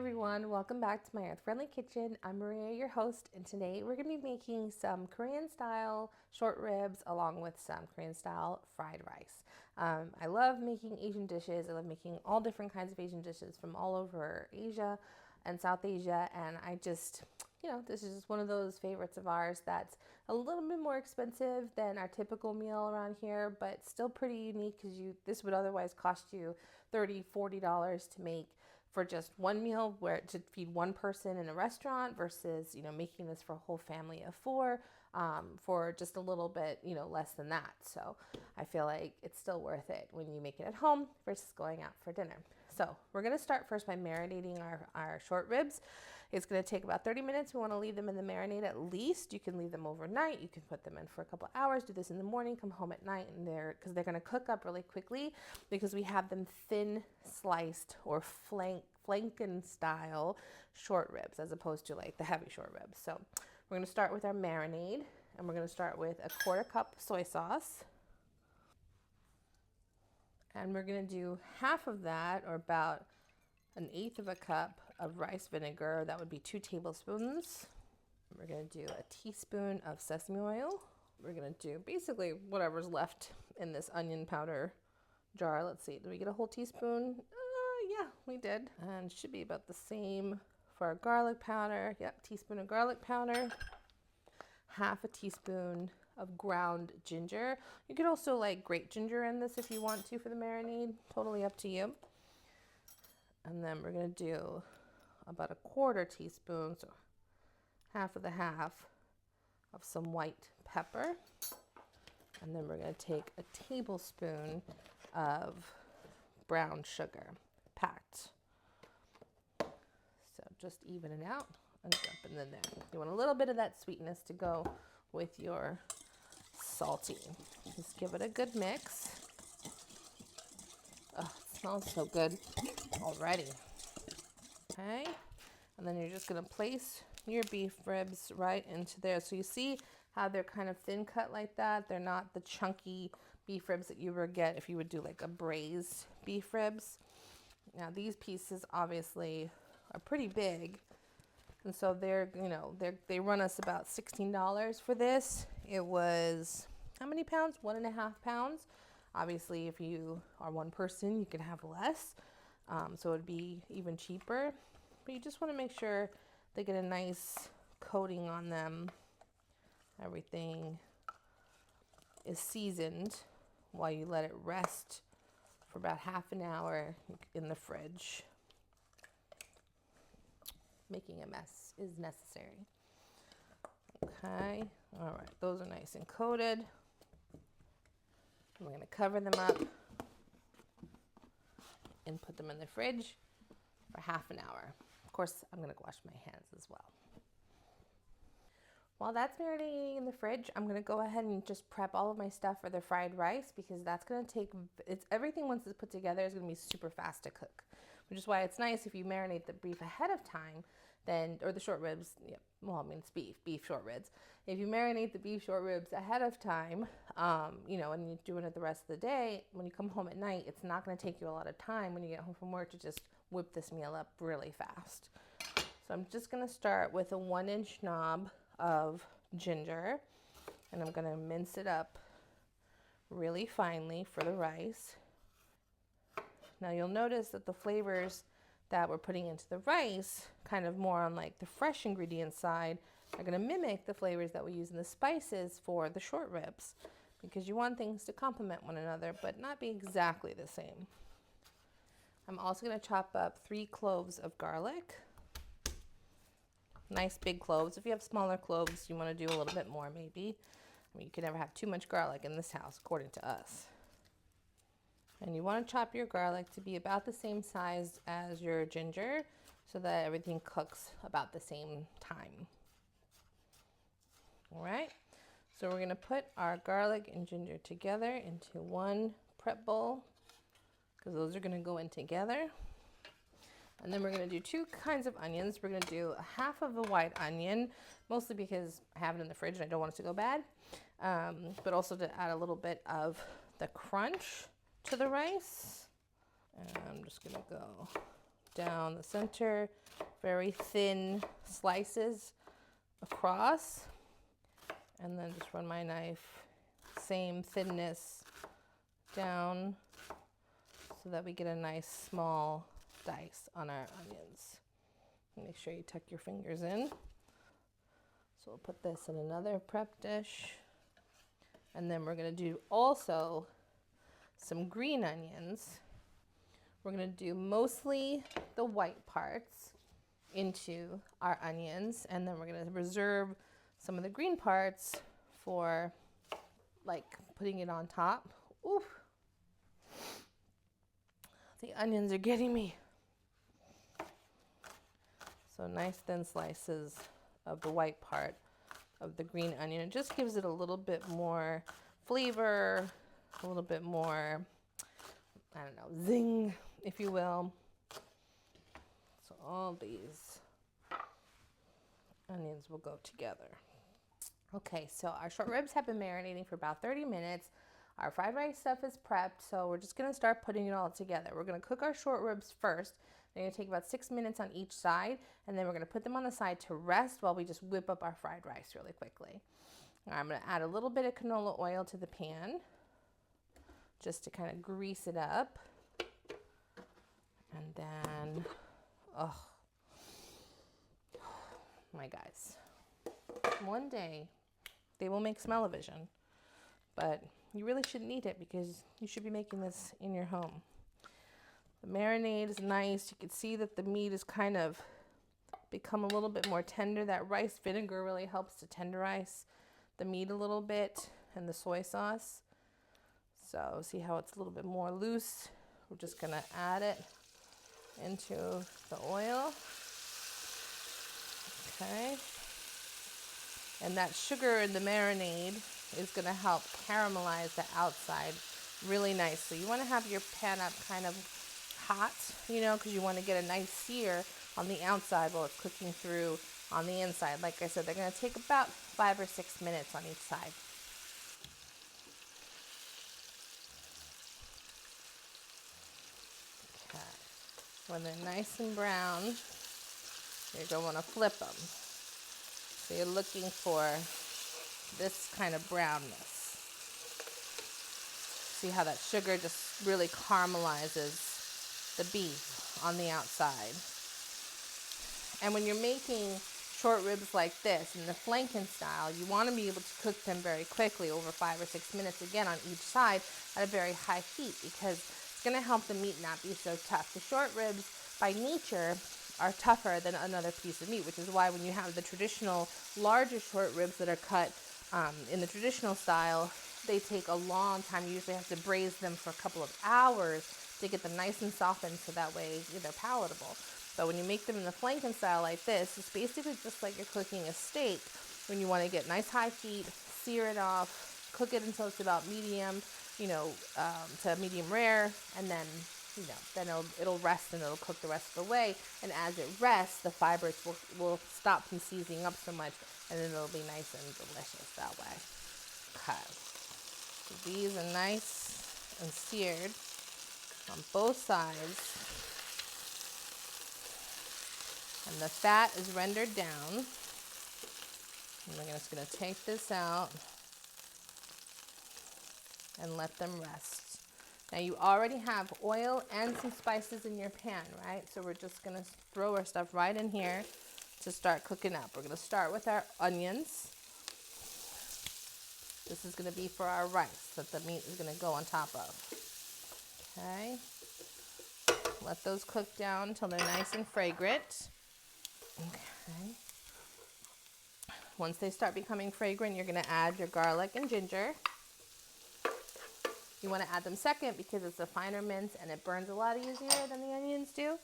everyone, welcome back to my earth-friendly kitchen. I'm Maria, your host, and today we're going to be making some Korean style short ribs along with some Korean style fried rice. I love making Asian dishes. I love making all different kinds of Asian dishes from all over Asia and South Asia, and I just, this is just one of those favorites of ours that's a little bit more expensive than our typical meal around here, but still pretty unique because this would otherwise cost you $30, $40 to make for just one meal where to feed one person in a restaurant versus, making this for a whole family of four for just a little bit, less than that. So I feel like it's still worth it when you make it at home versus going out for dinner. So we're going to start first by marinating our short ribs. It's going to take about 30 minutes. We want to leave them in the marinade at least. You can leave them overnight. You can put them in for a couple hours. Do this in the morning, come home at night, and because they're going to cook up really quickly because we have them thin sliced or flanken style short ribs as opposed to like the heavy short ribs. So we're going to start with our marinade, and we're going to start with a 1/4 cup soy sauce. And we're going to do half of that, or about 1/8 of a cup of rice vinegar. That would be 2 tablespoons. We're going to do a teaspoon of sesame oil. We're going to do basically whatever's left in this onion powder jar. Let's see, did we get a whole teaspoon? Yeah, we did. And it should be about the same for our garlic powder. Yep, teaspoon of garlic powder. Half a teaspoon of ground ginger. You could also grate ginger in this if you want to for the marinade. Totally up to you. And then we're going to do about a 1/4 teaspoon, so half of the half of some white pepper. And then we're going to take a tablespoon of brown sugar, packed. So just even it out and dump it in there. You want a little bit of that sweetness to go with your salty. Just give it a good mix. Oh, it smells so good already. Okay, and then you're just going to place your beef ribs right into there. So you see how they're kind of thin cut like that. They're not the chunky beef ribs that you would get if you would do like a braised beef ribs. Now these pieces obviously are pretty big, and so they run us about $16 for this. It was how many pounds? 1.5 pounds. Obviously, if you are one person, you can have less, so it would be even cheaper. But you just want to make sure they get a nice coating on them. Everything is seasoned while you let it rest for about half an hour in the fridge. Making a mess is necessary. Okay, all right, those are nice and coated. We're going to cover them up and put them in the fridge for half an hour. Of course, I'm going to wash my hands as well. While that's marinating in the fridge, I'm going to go ahead and just prep all of my stuff for the fried rice, because that's going to take, everything once it's put together is going to be super fast to cook, which is why it's nice if you marinate the beef ahead of time, or the short ribs, it's beef short ribs. If you marinate the beef short ribs ahead of time, and you're doing it the rest of the day, when you come home at night, it's not going to take you a lot of time when you get home from work to just whip this meal up really fast. So I'm just going to start with a 1-inch knob of ginger, and I'm going to mince it up really finely for the rice. Now you'll notice that the flavors that we're putting into the rice, kind of more on like the fresh ingredient side, are going to mimic the flavors that we use in the spices for the short ribs, because you want things to complement one another but not be exactly the same. I'm also going to chop up 3 cloves of garlic. Nice big cloves. If you have smaller cloves, you want to do a little bit more maybe. You can never have too much garlic in this house, according to us. And you want to chop your garlic to be about the same size as your ginger so that everything cooks about the same time. All right, so we're going to put our garlic and ginger together into one prep bowl, because those are going to go in together. And then we're going to do 2 kinds of onions. We're going to do half of a white onion, mostly because I have it in the fridge and I don't want it to go bad, but also to add a little bit of the crunch to the rice. And I'm just going to go down the center, very thin slices across, and then just run my knife, same thinness down, so that we get a nice small dice on our onions. Make sure you tuck your fingers in. So we'll put this in another prep dish. And then we're going to do also some green onions. We're going to do mostly the white parts into our onions, and then we're going to reserve some of the green parts for like putting it on top. Ooh, the onions are getting me. So nice thin slices of the white part of the green onion. It just gives it a little bit more flavor, a little bit more, I don't know, zing, if you will. So all these onions will go together. Okay, so our short ribs have been marinating for about 30 minutes. Our fried rice stuff is prepped, so we're just gonna start putting it all together. We're gonna cook our short ribs first. They're gonna take about 6 minutes on each side, and then we're gonna put them on the side to rest while we just whip up our fried rice really quickly. Now I'm gonna add a little bit of canola oil to the pan, just to kind of grease it up. And then, oh, my guys, one day they will make smell-o-vision, but you really shouldn't eat it because you should be making this in your home. The marinade is nice. You can see that the meat is kind of become a little bit more tender. That rice vinegar really helps to tenderize the meat a little bit, and the soy sauce. So see how it's a little bit more loose? We're just gonna add it into the oil. Okay. And that sugar in the marinade is gonna help caramelize the outside really nicely. You wanna have your pan up kind of hot, you know, because you wanna get a nice sear on the outside while it's cooking through on the inside. Like I said, they're gonna take about 5 or 6 minutes on each side. Okay. When they're nice and brown, you're gonna wanna flip them. So you're looking for this kind of brownness. See how that sugar just really caramelizes the beef on the outside. And when you're making short ribs like this in the flanken style, you want to be able to cook them very quickly, over 5 or 6 minutes, again on each side at a very high heat, because it's going to help the meat not be so tough. The short ribs by nature are tougher than another piece of meat, which is why when you have the traditional larger short ribs that are cut in the traditional style, they take a long time. You usually have to braise them for a couple of hours to get them nice and softened, so that way they're palatable. But when you make them in the flanken style like this, it's basically just like you're cooking a steak. When you want to get nice high heat, sear it off, cook it until it's about medium, to medium rare, and then, then it'll rest and it'll cook the rest of the way. And as it rests, the fibers will stop from seizing up so much, and then it'll be nice and delicious that way. Okay. So these are nice and seared on both sides. And the fat is rendered down. And we're just going to take this out and let them rest. Now you already have oil and some spices in your pan, right? So we're just going to throw our stuff right in here to start cooking up. We're going to start with our onions. This is going to be for our rice that the meat is going to go on top of. Okay. Let those cook down until they're nice and fragrant. Okay. Once they start becoming fragrant, you're going to add your garlic and ginger. You want to add them second because it's a finer mince and it burns a lot easier than the onions do.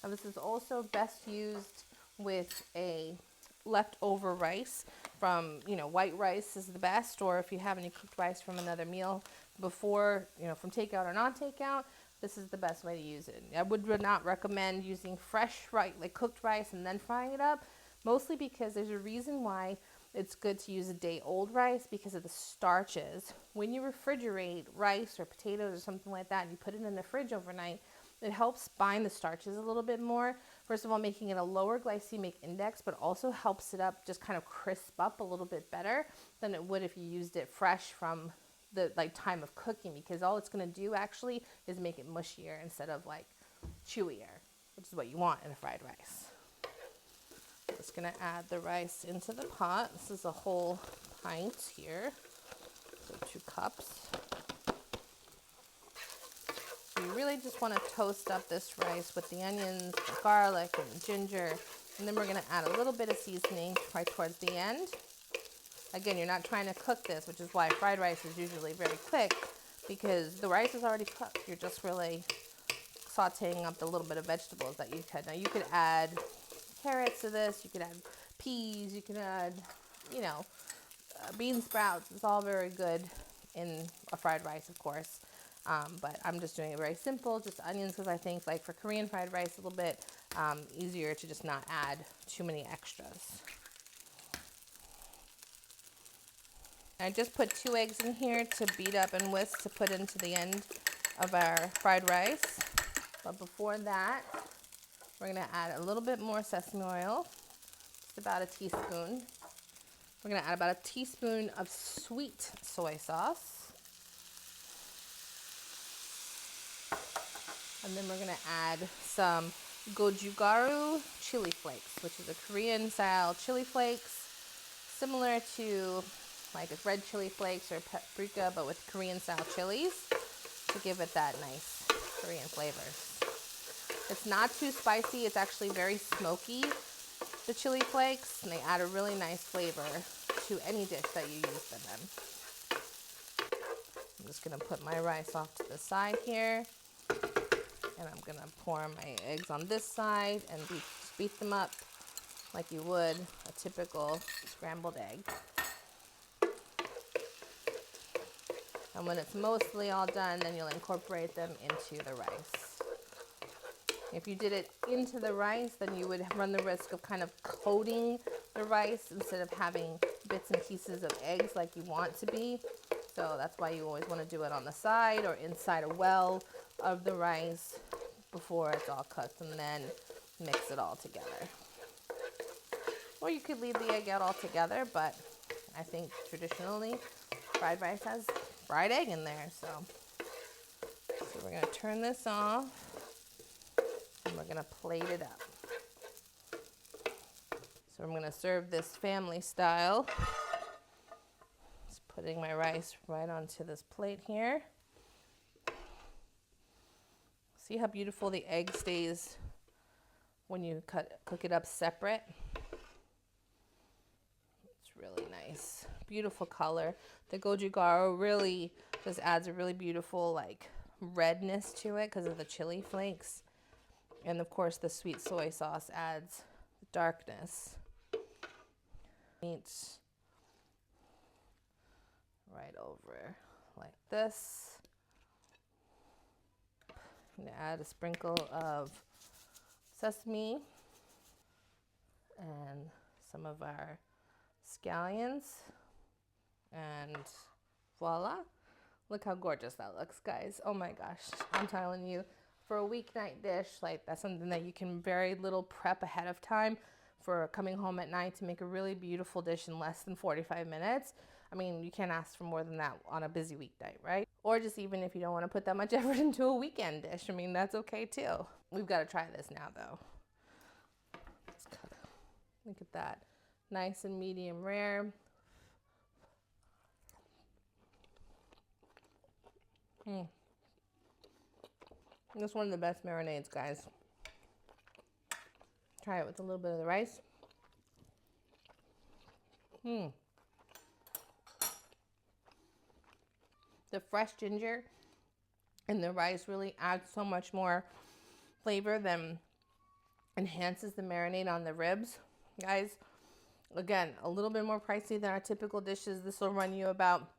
Now this is also best used with a leftover rice from, white rice is the best, or if you have any cooked rice from another meal before, from takeout or non-takeout, this is the best way to use it. I would not recommend using fresh rice, like cooked rice, and then frying it up, mostly because there's a reason why it's good to use a day-old rice, because of the starches. When you refrigerate rice or potatoes or something like that and you put it in the fridge overnight, It helps bind the starches a little bit more. First of all, making it a lower glycemic index, but also helps it up, just kind of crisp up a little bit better than it would if you used it fresh from the time of cooking, because all it's going to do actually is make it mushier instead of like chewier, which is what you want in a fried rice. Just going to add the rice into the pot. This is a whole pint here, so 2 cups. You really just want to toast up this rice with the onions, the garlic, and the ginger, and then we're going to add a little bit of seasoning right towards the end. Again, you're not trying to cook this, which is why fried rice is usually very quick, because the rice is already cooked. You're just really sauteing up the little bit of vegetables that you could. Now you could add carrots to this, you could add peas, you can add, you know, bean sprouts. It's all very good in a fried rice, of course. But I'm just doing it very simple, just onions, because I think like for Korean fried rice, a little bit easier to just not add too many extras. I just put 2 eggs in here to beat up and whisk to put into the end of our fried rice. But before that, we're going to add a little bit more sesame oil, just about a teaspoon. We're going to add about a teaspoon of sweet soy sauce. And then we're going to add some Gochugaru chili flakes, which is a Korean style chili flakes, similar to like a red chili flakes or paprika, but with Korean style chilies to give it that nice Korean flavors. It's not too spicy. It's actually very smoky, the chili flakes, and they add a really nice flavor to any dish that you use them in. I'm just going to put my rice off to the side here. And I'm going to pour my eggs on this side and beat them up like you would a typical scrambled egg. And when it's mostly all done, then you'll incorporate them into the rice. If you did it into the rice, then you would run the risk of kind of coating the rice instead of having bits and pieces of eggs like you want to be. So that's why you always want to do it on the side or inside a well of the rice before it's all cooked, and then mix it all together. Or you could leave the egg out altogether, but I think traditionally fried rice has fried egg in there. So we're going to turn this off and we're going to plate it up. So I'm going to serve this family style. Just putting my rice right onto this plate here. See how beautiful the egg stays when you cook it up separate? It's really nice. Beautiful color. The Gochugaru really just adds a really beautiful like redness to it because of the chili flakes. And of course the sweet soy sauce adds darkness. Meat right over like this. I'm going to add a sprinkle of sesame and some of our scallions, and voila. Look how gorgeous that looks, guys. Oh my gosh, I'm telling you, for a weeknight dish, like that's something that you can very little prep ahead of time for coming home at night to make a really beautiful dish in less than 45 minutes. I mean, you can't ask for more than that on a busy weeknight, right? Or just even if you don't want to put that much effort into a weekend dish, I mean, that's okay too. We've got to try this now though. Look at that. Nice and medium rare. It's one of the best marinades, guys. Try it with a little bit of the rice. The fresh ginger and the rice really adds so much more flavor than enhances the marinade on the ribs. Guys, again, a little bit more pricey than our typical dishes. This will run you about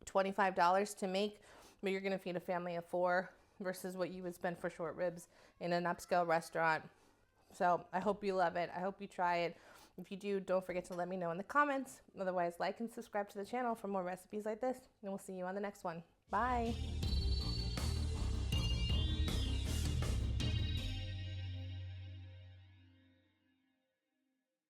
$25 to make, but you're going to feed a family of 4 versus what you would spend for short ribs in an upscale restaurant. So I hope you love it. I hope you try it. If you do, don't forget to let me know in the comments. Otherwise, like and subscribe to the channel for more recipes like this, and we'll see you on the next one. Bye.